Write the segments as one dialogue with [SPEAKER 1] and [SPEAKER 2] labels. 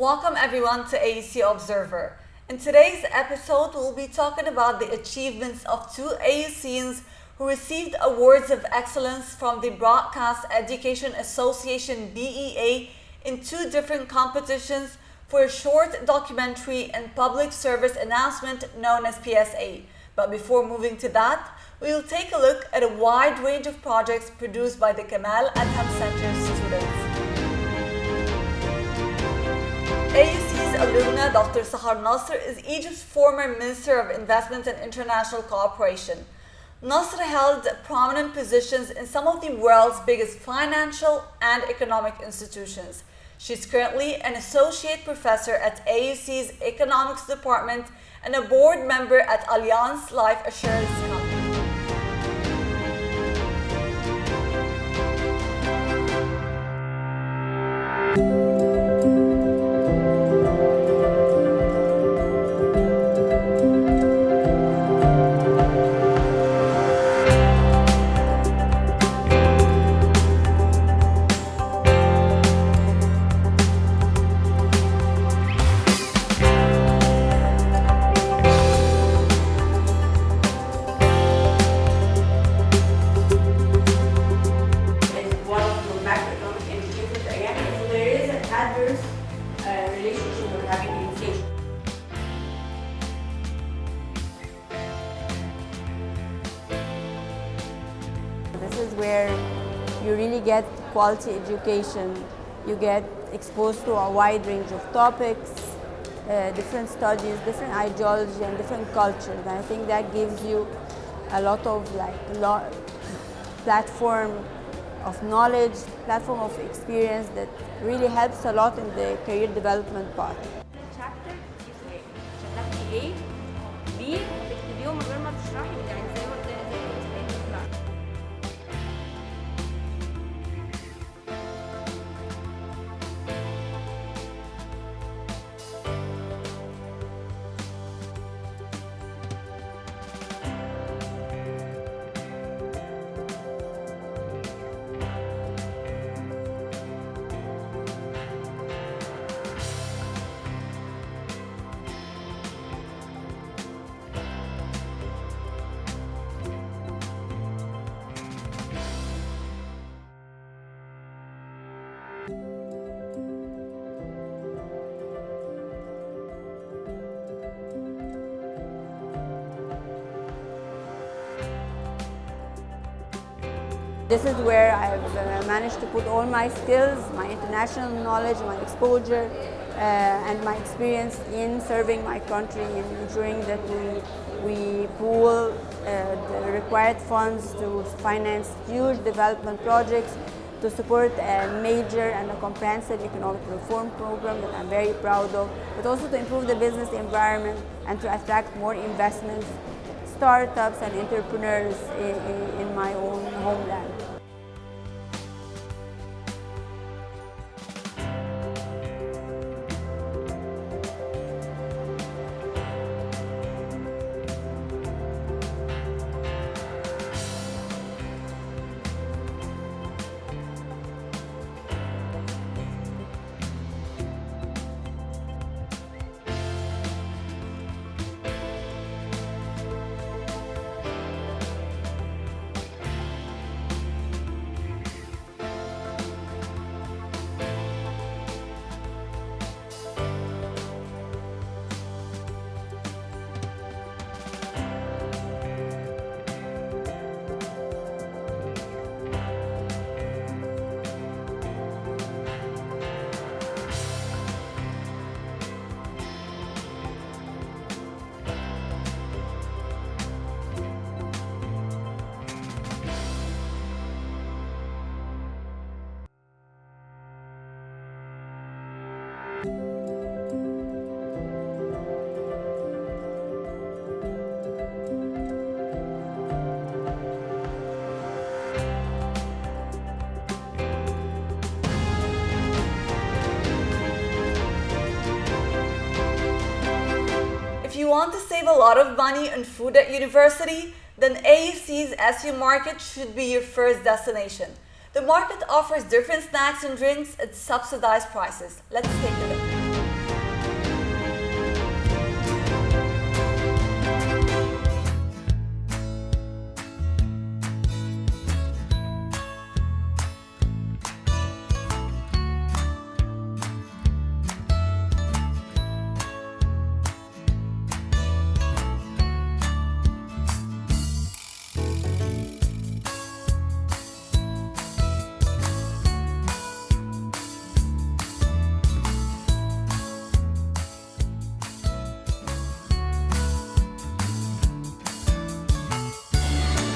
[SPEAKER 1] Welcome everyone to AUC Observer. In today's episode, we'll be talking about the achievements of two AUCians who received awards of excellence from the Broadcast Education Association BEA in two different competitions for a short documentary and public service announcement known as PSA. But before moving to that, we will take a look at a wide range of projects produced by the Kamal Adham Center's students. AUC's alumna Dr. Sahar Nasr is Egypt's former Minister of Investment and International Cooperation. Nasr held prominent positions in some of the world's biggest financial and economic institutions. She's currently an associate professor at AUC's Economics Department and a board member at Allianz Life Assurance Company.
[SPEAKER 2] This is where you really get quality education. You get exposed to a wide range of topics, different studies, different ideology, and different cultures. And I think that gives you a lot of platform of knowledge, platform of experience that really helps a lot in the career development part.
[SPEAKER 3] chapter شرحتي A B وتكتبيهم من غير ما تشرحي يعني زي ما
[SPEAKER 2] This is where I've managed to put all my skills, my international knowledge, my exposure, and my experience in serving my country and ensuring that we pool the required funds to finance huge development projects, to support a major and a comprehensive economic reform program that I'm very proud of, but also to improve the business environment and to attract more investments, startups and entrepreneurs in my own homeland.
[SPEAKER 1] If you want to save a lot of money on food at university, then AUC's SU Market should be your first destination. The market offers different snacks and drinks at subsidized prices. Let's take a look.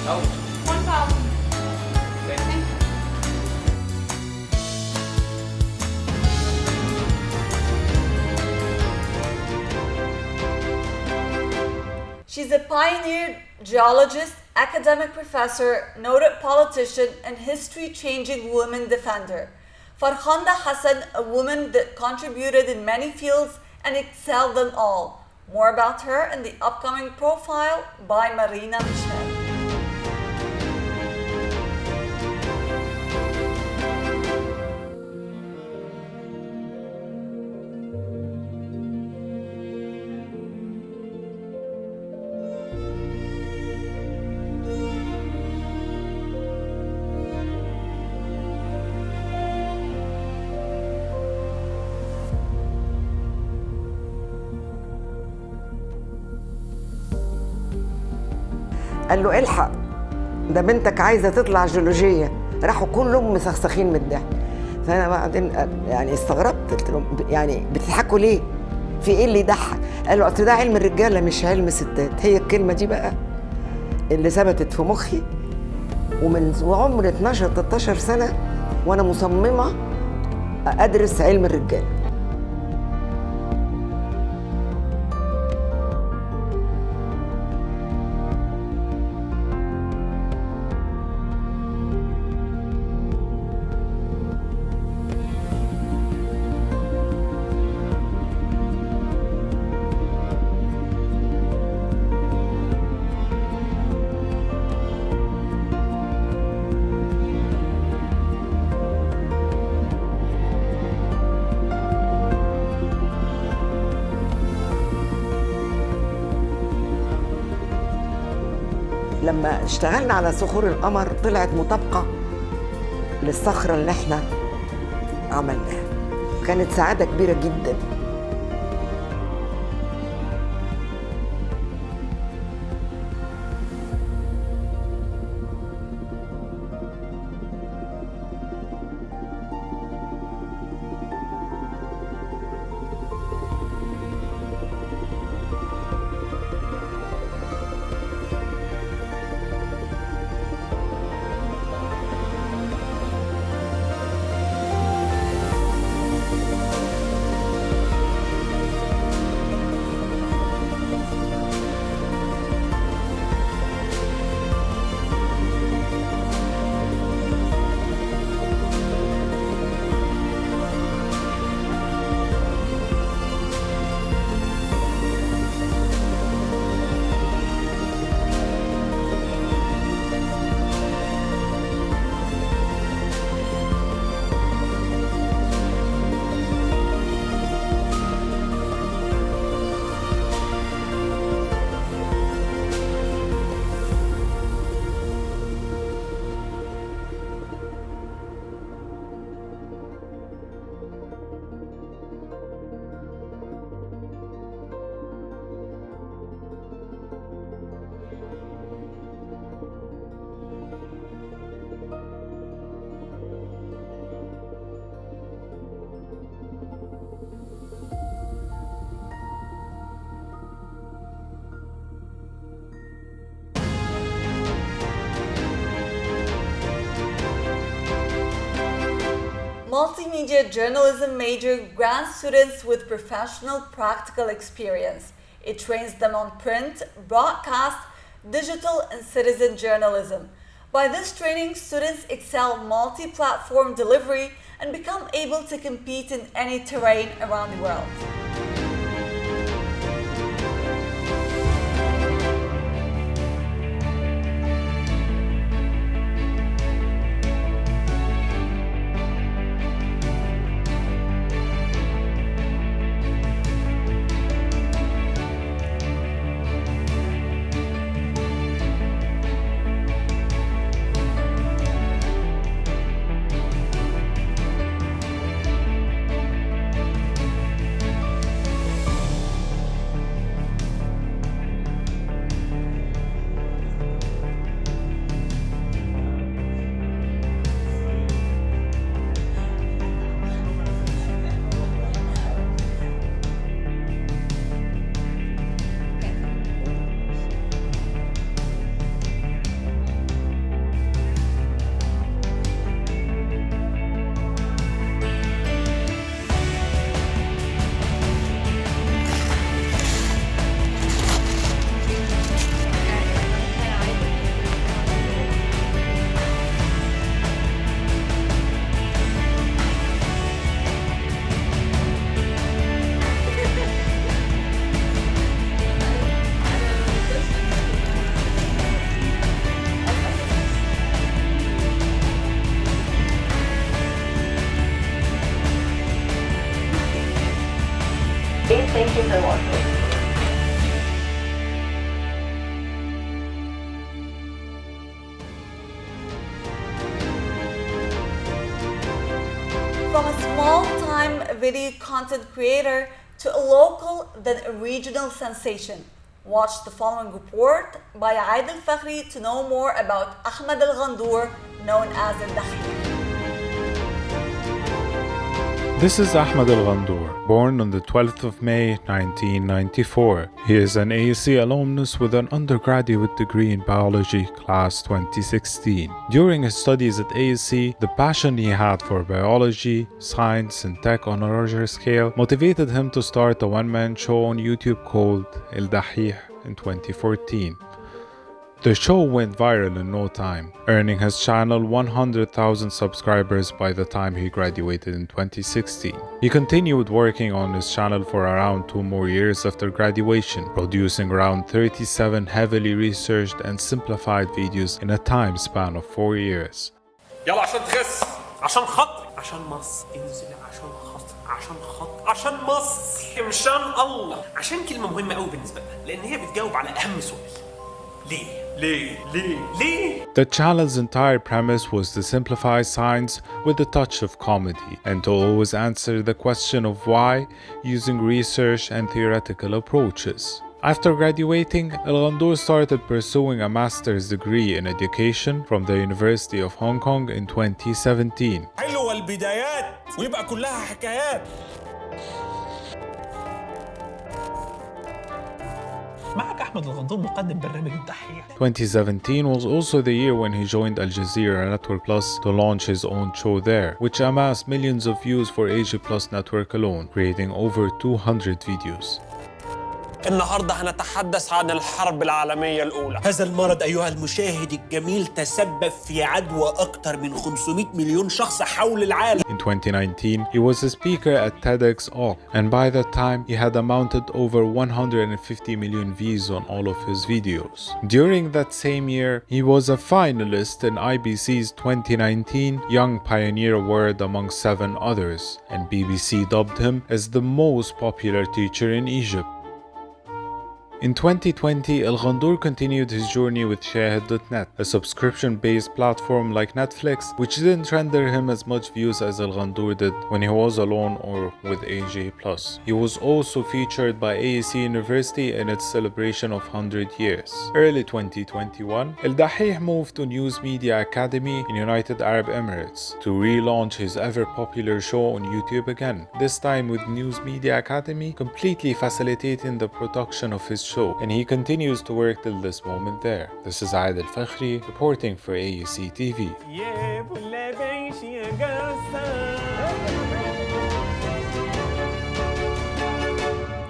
[SPEAKER 4] Oh,
[SPEAKER 3] 1,000.
[SPEAKER 4] thank you.
[SPEAKER 1] She's a pioneer geologist, academic professor, noted politician, and history-changing woman defender. Farkhanda Hassan, a woman that contributed in many fields and excelled in all. More about her in the upcoming profile by Marina Michel.
[SPEAKER 5] قال له الحق، ده بنتك عايزه تطلع جيولوجيه. راحوا كلهم مسخسخين من الضحك. فانا بعدين يعني استغربت، قلت لهم يعني بتضحكوا ليه؟ في ايه اللي يضحك؟ قالوا اصل ده علم الرجاله مش علم الستات. هي الكلمه دي بقى اللي ثبتت في مخي، ومن عمر 12 13 سنه وانا مصممه ادرس علم الرجاله. لما اشتغلنا على صخور القمر طلعت مطابقة للصخرة اللي احنا عملناها. كانت سعادة كبيرة جدا.
[SPEAKER 1] Multimedia journalism major grants students with professional practical experience. It trains them on print, broadcast, digital, and citizen journalism. By this training, students excel multi-platform delivery and become able to compete in any terrain around the world. Thank you for watching. From a small-time video content creator to a local, then a regional sensation. Watch the following report by Aidel Fakhri to know more about Ahmed Al-Ghandour, known as Al-Dakhil.
[SPEAKER 6] This is Ahmed Al-Ghandour, born on the 12th of May 1994. He is an AUC alumnus with an undergraduate degree in biology, class 2016. During his studies at AUC, the passion he had for biology, science, and tech on a larger scale motivated him to start a one-man show on YouTube called Al-Dakhil in 2014. The show went viral in no time, earning his channel 100,000 subscribers by the time he graduated in 2016. He continued working on his channel for around 2 more years after graduation, producing around 37 heavily researched and simplified videos in a time span of 4 years.
[SPEAKER 7] يلا عشان تخس عشان خط عشان مص انزل عشان خط عشان خط عشان مص مشان الله عشان كلمة مهمة قوي بالنسبة لنا لأن هي بتجاوب على أهم سؤال ليه؟
[SPEAKER 6] The channel's entire premise was to simplify science with a touch of comedy and to always answer the question of why using research and theoretical approaches. After graduating, Al-Ghandour started pursuing a master's degree in education from the University of Hong Kong in 2017.
[SPEAKER 7] حلوة البدايات ويبقى كلها حكايات. معك أحمد الغندور مقدم برنامج الدحيح.
[SPEAKER 6] 2017 was also the year when he joined Al Jazeera Network Plus to launch his own show there, which amassed millions of views for Asia Plus Network alone, creating over 200 videos.
[SPEAKER 7] النهارده هنتحدث عن الحرب العالمية الأولى. هذا المرض أيها المشاهد الجميل تسبب في عدوى أكثر من 500 مليون شخص حول العالم.
[SPEAKER 6] In 2019, he was a speaker at TEDx AUCTV, and by that time, he had amounted over 150 million views on all of his videos. During that same year, he was a finalist in IBC's 2019 Young Pioneer Award among 7 others, and BBC dubbed him as the most popular teacher in Egypt. In 2020, Al-Ghandour continued his journey with Shahid.net, a subscription-based platform like Netflix, which didn't render him as much views as Al-Ghandour did when he was alone or with AJ+. He was also featured by AUC University in its celebration of 100 years. Early 2021, Al-Dakhil moved to News Media Academy in United Arab Emirates to relaunch his ever-popular show on YouTube again, this time with News Media Academy completely facilitating the production of his show, and he continues to work till this moment there. This is Aidel Fakhri reporting for AUCTV.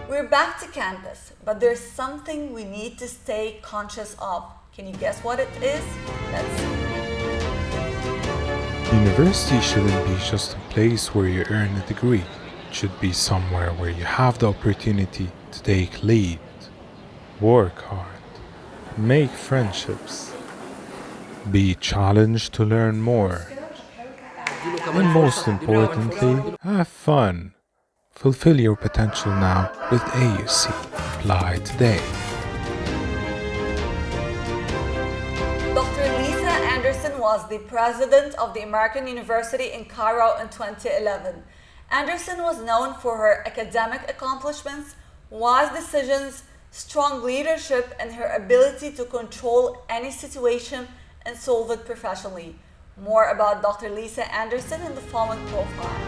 [SPEAKER 1] We're back to campus, but there's something we need to stay conscious of. Can you guess what it is? Let's see.
[SPEAKER 6] University shouldn't be just a place where you earn a degree. It should be somewhere where you have the opportunity to take lead, work hard, make friendships, be challenged to learn more, and most importantly, have fun. Fulfill your potential now with AUC. Apply today.
[SPEAKER 1] Dr. Lisa Anderson was the president of the American University in Cairo in 2011. Anderson was known for her academic accomplishments, wise decisions, strong leadership, and her ability to control any situation and solve it professionally. More about Dr. Lisa Anderson in the following profile.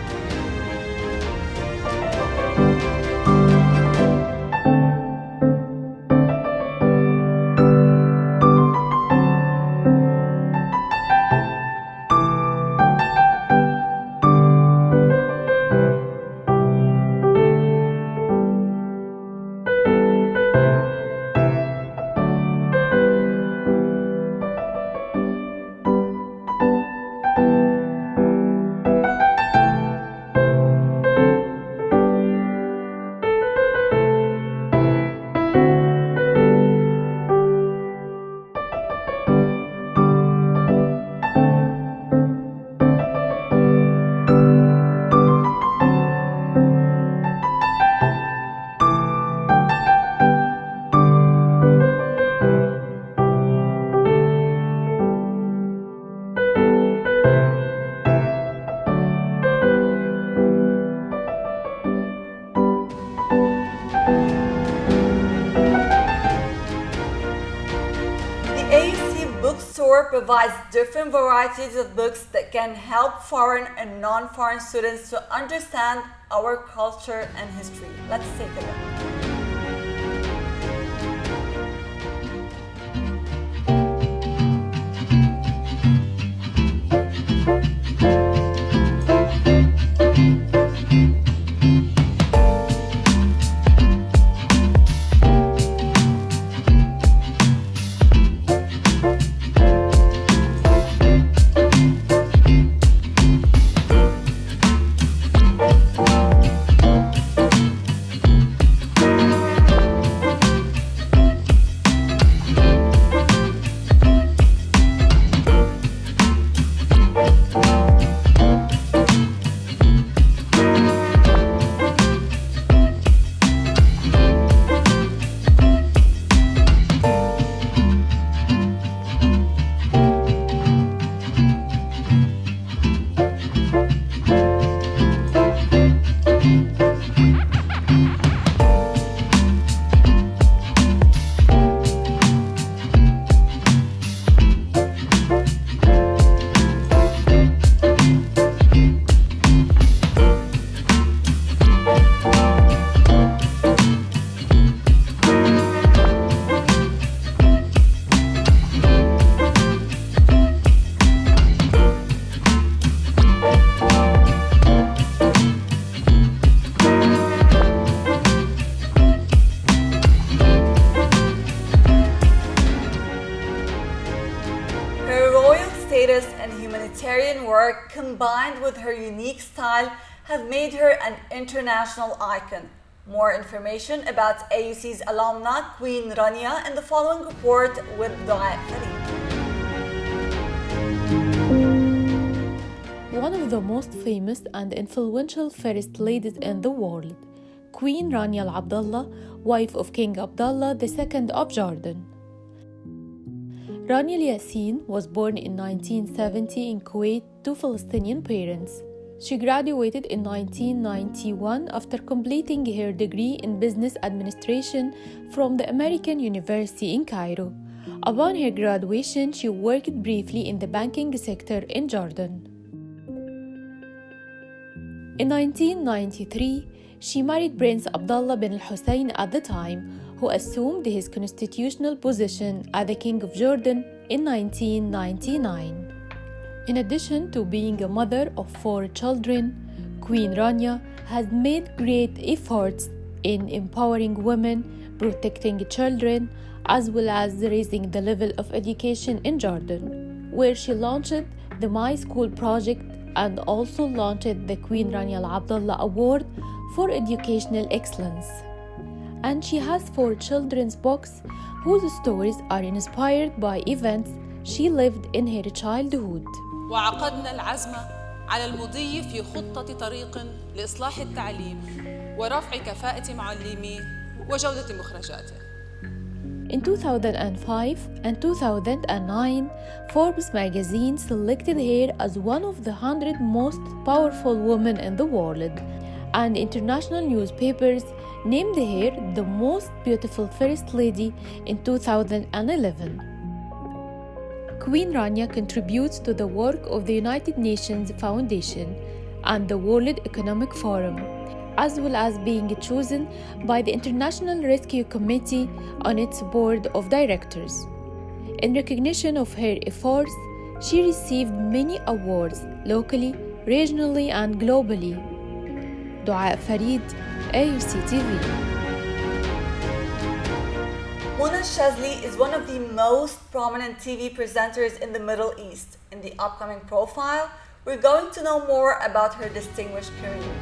[SPEAKER 1] bookstore provides different varieties of books that can help foreign and non-foreign students to understand our culture and history. Let's take a look. And humanitarian work combined with her unique style have made her an international icon. More information about AUC's alumna Queen Rania in the following report with Dua Farid.
[SPEAKER 8] One of the most famous and influential first ladies in the world, Queen Rania Al Abdallah, wife of King Abdullah II of Jordan. Rania Al Yassin was born in 1970 in Kuwait to Palestinian parents. She graduated in 1991 after completing her degree in business administration from the American University in Cairo. Upon her graduation, she worked briefly in the banking sector in Jordan. In 1993, she married Prince Abdullah bin al-Hussein at the time, who assumed his constitutional position as the King of Jordan in 1999. In addition to being a mother of 4 children, Queen Rania has made great efforts in empowering women, protecting children, as well as raising the level of education in Jordan, where she launched the My School project and also launched the Queen Rania Al Abdallah Award for Educational Excellence. And she has 4 children's books whose stories are inspired by events she lived in her childhood.
[SPEAKER 9] وعقدنا العزم على المضي في خطة طريق لإصلاح التعليم ورفع كفاءة معلميه وجودة مخرجاته.
[SPEAKER 8] In 2005 and 2009, Forbes magazine selected her as one of the 100 most powerful women in the world, and international newspapers named her the most beautiful First Lady in 2011. Queen Rania contributes to the work of the United Nations Foundation and the World Economic Forum, as well as being chosen by the International Rescue Committee on its board of directors. In recognition of her efforts, she received many awards locally, regionally, and globally. Dua Farid, AUCTV.
[SPEAKER 1] Mona Shazli is one of the most prominent TV presenters in the Middle East. In the upcoming profile, we're going to know more about her distinguished career.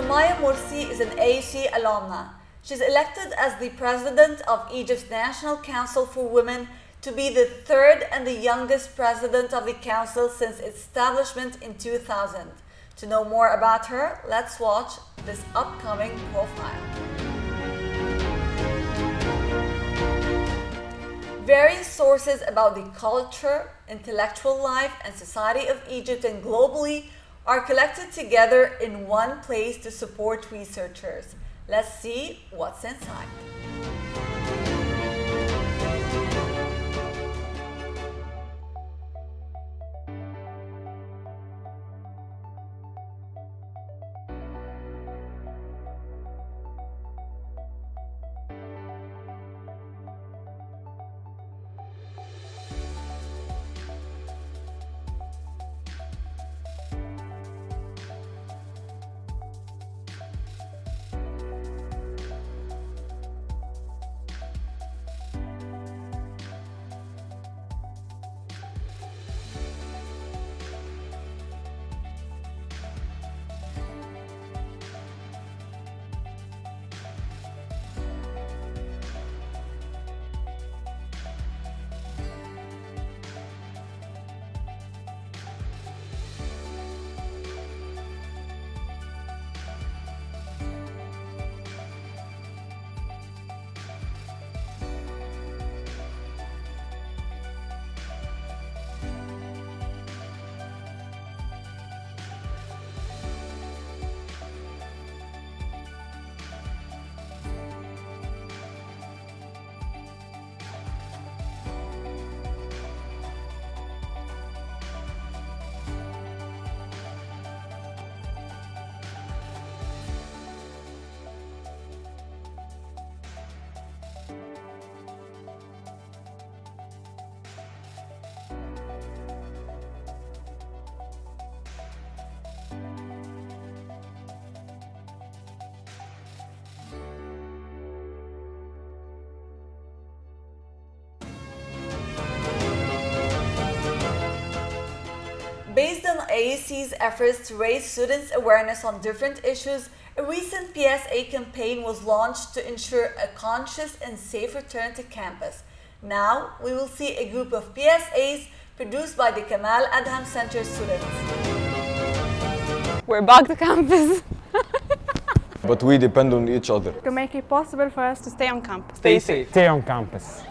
[SPEAKER 1] Maya Morsi is an AUC alumna. She's elected as the president of Egypt's National Council for Women, to be the third and the youngest president of the council since its establishment in 2000. To know more about her, let's watch this upcoming profile. Various sources about the culture, intellectual life, and society of Egypt and globally are collected together in one place to support researchers. Let's see what's inside. Based on AUC's efforts to raise students' awareness on different issues, a recent PSA campaign was launched to ensure a conscious and safe return to campus. Now, we will see a group of PSAs produced by the Kamal Adham Center students.
[SPEAKER 10] We're back to campus.
[SPEAKER 11] But we depend on each other.
[SPEAKER 10] To make it possible for us to stay on campus.
[SPEAKER 11] Stay safe.
[SPEAKER 12] Stay on campus.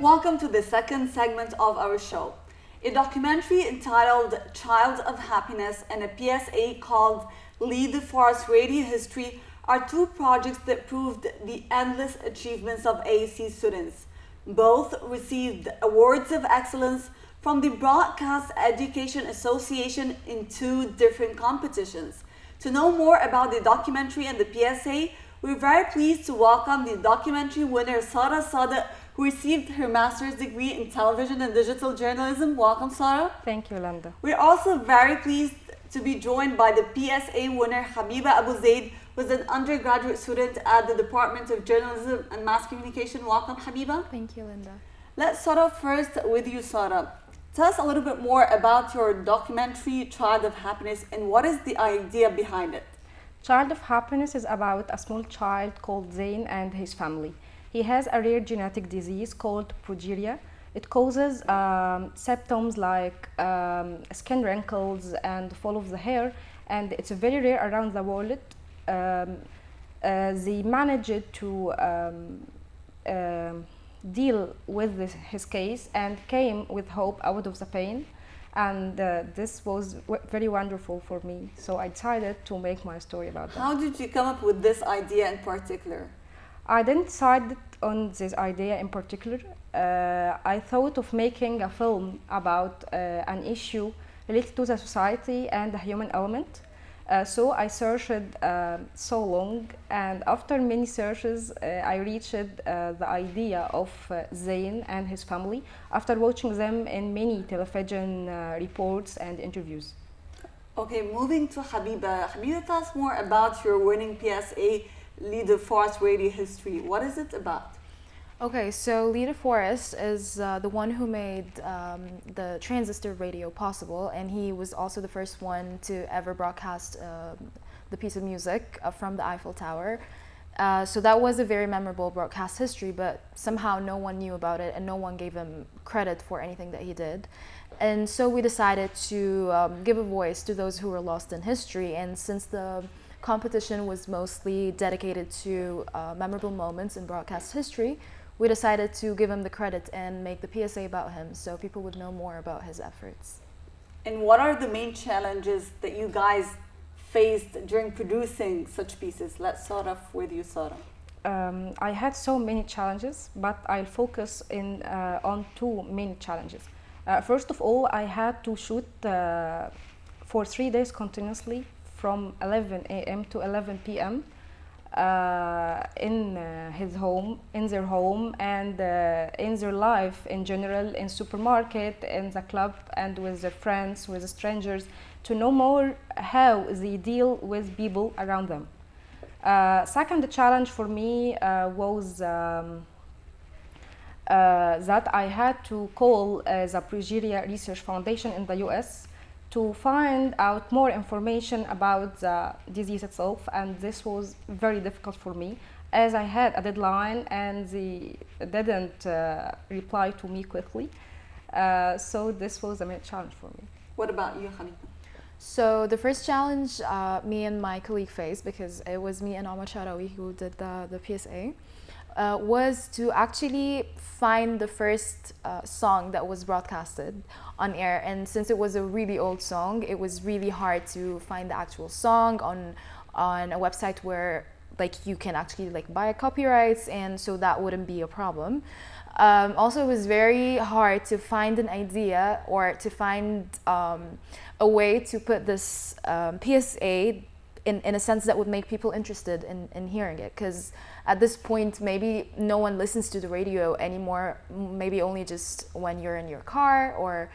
[SPEAKER 1] welcome to the second segment of our show. A documentary entitled Child of Happiness and a PSA called Lead the Forest Radio History are two projects that proved the endless achievements of AUC students. Both received awards of excellence from the Broadcast Education Association in two different competitions. To know more about the documentary and the PSA, we're very pleased to welcome the documentary winner Sara Sadek, who received her master's degree in television and digital journalism. Welcome, Sara.
[SPEAKER 10] Thank you, Linda.
[SPEAKER 1] We're also very pleased to be joined by the PSA winner Habiba Abu Zaid, who is an undergraduate student at the Department of Journalism and Mass Communication. Welcome, Habiba.
[SPEAKER 8] Thank you, Linda.
[SPEAKER 1] Let's start off first with you, Sara. Tell us a little bit more about your documentary, Child of Happiness, and what is the idea behind it?
[SPEAKER 10] Child of Happiness is about a small child called Zain and his family. He has a rare genetic disease called progeria. It causes symptoms like skin wrinkles and fall of the hair, and it's very rare around the world. They managed to deal with his case and came with hope out of the pain, and this was very wonderful for me, so I decided to make my story about that.
[SPEAKER 1] How did you come up with this idea in particular?
[SPEAKER 10] I didn't decide on this idea in particular. I thought of making a film about an issue related to the society and the human element. So I searched so long, and after many searches, I reached the idea of Zain and his family after watching them in many television reports and interviews.
[SPEAKER 1] Okay, moving to Habiba. Habiba, tell us more about your winning PSA Lead the Forest Radio History. What is it about?
[SPEAKER 8] Okay, so Leader Forest is the one who made the transistor radio possible, and he was also the first one to ever broadcast the piece of music from the Eiffel Tower. So that was a very memorable broadcast history, but somehow no one knew about it and no one gave him credit for anything that he did. And so we decided to give a voice to those who were lost in history, and since the competition was mostly dedicated to memorable moments in broadcast history, we decided to give him the credit and make the PSA about him so people would know more about his efforts.
[SPEAKER 1] And what are the main challenges that you guys faced during producing such pieces? Let's start off with you, Sara.
[SPEAKER 10] I had so many challenges, but I'll focus on two main challenges. First of all, I had to shoot for 3 days continuously from 11 a.m. to 11 p.m. In their home, and in their life in general, in supermarket, in the club, and with their friends, with strangers, to know more how they deal with people around them. Second challenge for me was that I had to call the Progeria Research Foundation in the US to find out more information about the disease itself, and this was very difficult for me as I had a deadline and they didn't reply to me quickly. So this was a main challenge for me.
[SPEAKER 1] What about you, Habiba?
[SPEAKER 8] So the first challenge me and my colleague faced, because it was me and Omar Sharawi who did the PSA, was to actually find the first song that was broadcasted on air. And since it was a really old song, it was really hard to find the actual song on a website where you can actually buy copyrights, and so that wouldn't be a problem. Also, it was very hard to find an idea or to find a way to put this PSA in a sense that would make people interested in hearing it, because at this point maybe no one listens to the radio anymore, maybe only just when you're in your car or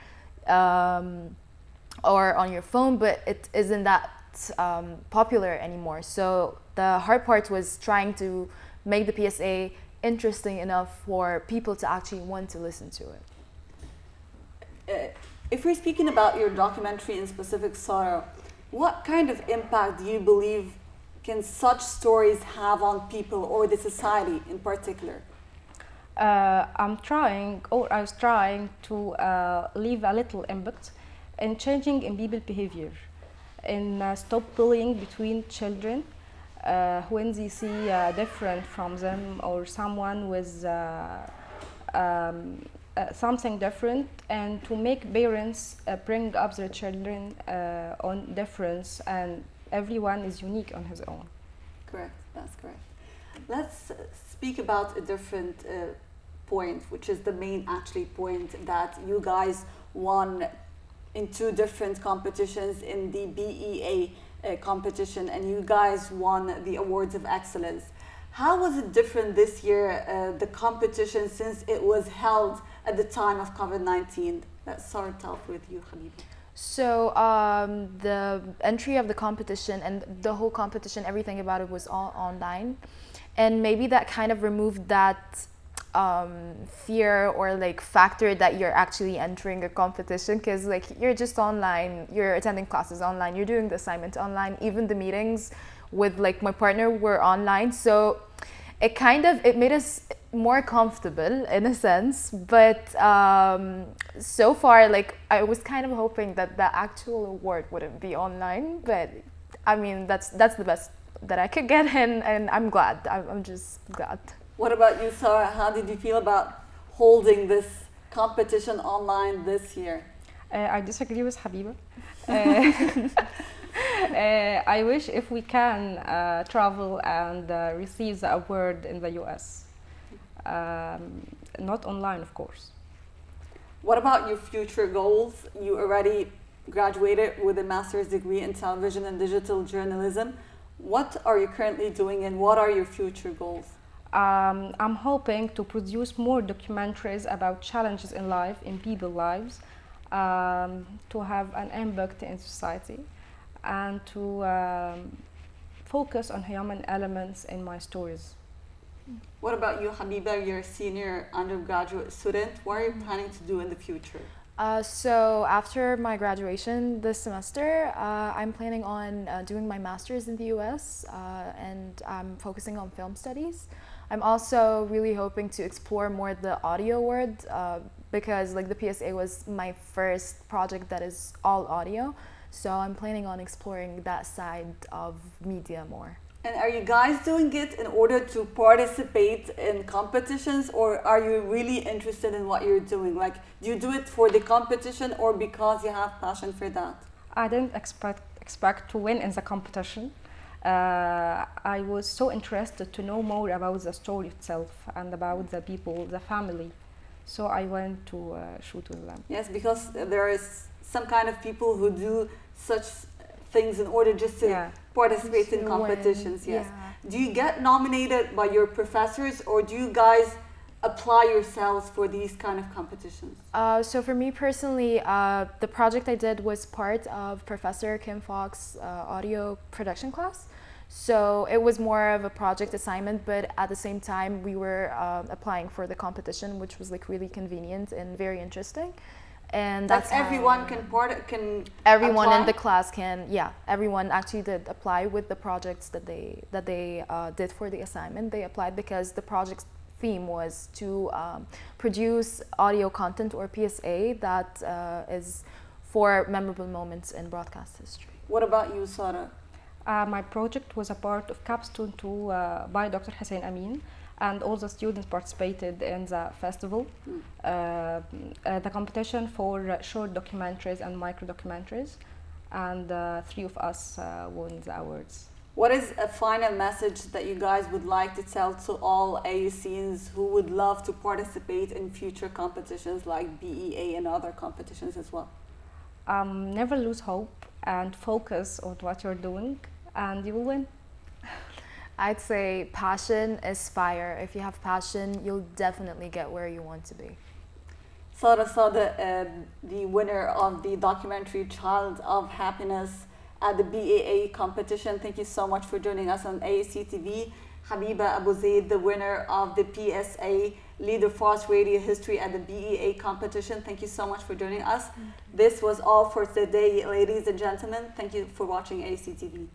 [SPEAKER 8] on your phone, but it isn't that popular anymore. So the hard part was trying to make the PSA interesting enough for people to actually want to listen to it.
[SPEAKER 1] If we're speaking about your documentary in specific, Sara, what kind of impact do you believe can such stories have on people or the society in particular?
[SPEAKER 10] I was trying to leave a little input in changing in people behavior, and stop bullying between children when they see different from them or someone with something different, and to make parents bring up their children on difference, and everyone is unique on his own.
[SPEAKER 1] Correct, that's correct. Let's speak about a different point, which is the main actually point that you guys won in 2 different competitions in the BEA competition, and you guys won the Awards of Excellence. How was it different this year, the competition, since it was held at the time of COVID-19? Let's start off with you, Habiba.
[SPEAKER 12] So the entry of the competition and the whole competition, everything about it was all online. And maybe that kind of removed that fear or like factor that you're actually entering a competition, because like you're just online, you're attending classes online, you're doing the assignment online, even the meetings with like my partner were online. So it made us more comfortable in a sense, but so far like I was kind of hoping that the actual award wouldn't be online, but I mean that's the best that I could get in, and I'm glad. I'm just glad.
[SPEAKER 1] What about you, Sarah? How did you feel about holding this competition online this year?
[SPEAKER 10] I disagree with Habiba. I wish if we can travel and receive the award in the US. Not online, of course.
[SPEAKER 1] What about your future goals? You already graduated with a master's degree in television and digital journalism. What are you currently doing, and what are your future goals?
[SPEAKER 10] I'm hoping to produce more documentaries about challenges in life, in people's lives, to have an impact in society, and to focus on human elements in my stories.
[SPEAKER 1] What about you, Habiba? You're a senior undergraduate student. What are you planning to do in the future?
[SPEAKER 12] So after my graduation this semester, I'm planning on doing my master's in the US, and I'm focusing on film studies. I'm also really hoping to explore more the audio world, because like the PSA was my first project that is all audio. So I'm planning on exploring that side of media more.
[SPEAKER 1] And are you guys doing it in order to participate in competitions, or are you really interested in what you're doing? Like, do you do it for the competition or because you have passion for that?
[SPEAKER 10] I didn't expect to win in the competition. I was so interested to know more about the story itself and about the people, the family. So I went to shoot with them.
[SPEAKER 1] Yes, because there is some kind of people who do such things in order just to participate in competitions. Yes. Yeah. Do you get nominated by your professors, or do you guys apply yourselves for these kind of competitions?
[SPEAKER 12] So for me personally, the project I did was part of Professor Kim Fox's audio production class. So it was more of a project assignment, but at the same time we were applying for the competition, which was like really convenient and very interesting. And that's
[SPEAKER 1] everyone can
[SPEAKER 12] everyone
[SPEAKER 1] apply?
[SPEAKER 12] in the class can, everyone actually did apply with the projects that they did for the assignment. They applied because the project's theme was to produce audio content, or PSA, that is for memorable moments in broadcast history.
[SPEAKER 1] What about you, Sarah?
[SPEAKER 10] My project was a part of Capstone 2 by Dr. Hussein Amin, and all the students participated in the festival, the competition for short documentaries and micro documentaries, and 3 of us won the awards.
[SPEAKER 1] What is a final message that you guys would like to tell to all AUCians who would love to participate in future competitions like BEA and other competitions as well?
[SPEAKER 10] Never lose hope and focus on what you're doing, and you will win.
[SPEAKER 12] I'd say passion is fire. If you have passion, you'll definitely get where you want to be.
[SPEAKER 1] Sarah Sada, the winner of the documentary Child of Happiness at the BAA competition. Thank you so much for joining us on AUCTV. Habiba Abu Zaid, the winner of the PSA Leader Fast Radio History at the BEA competition. Thank you so much for joining us. This was all for today, ladies and gentlemen. Thank you for watching AUCTV.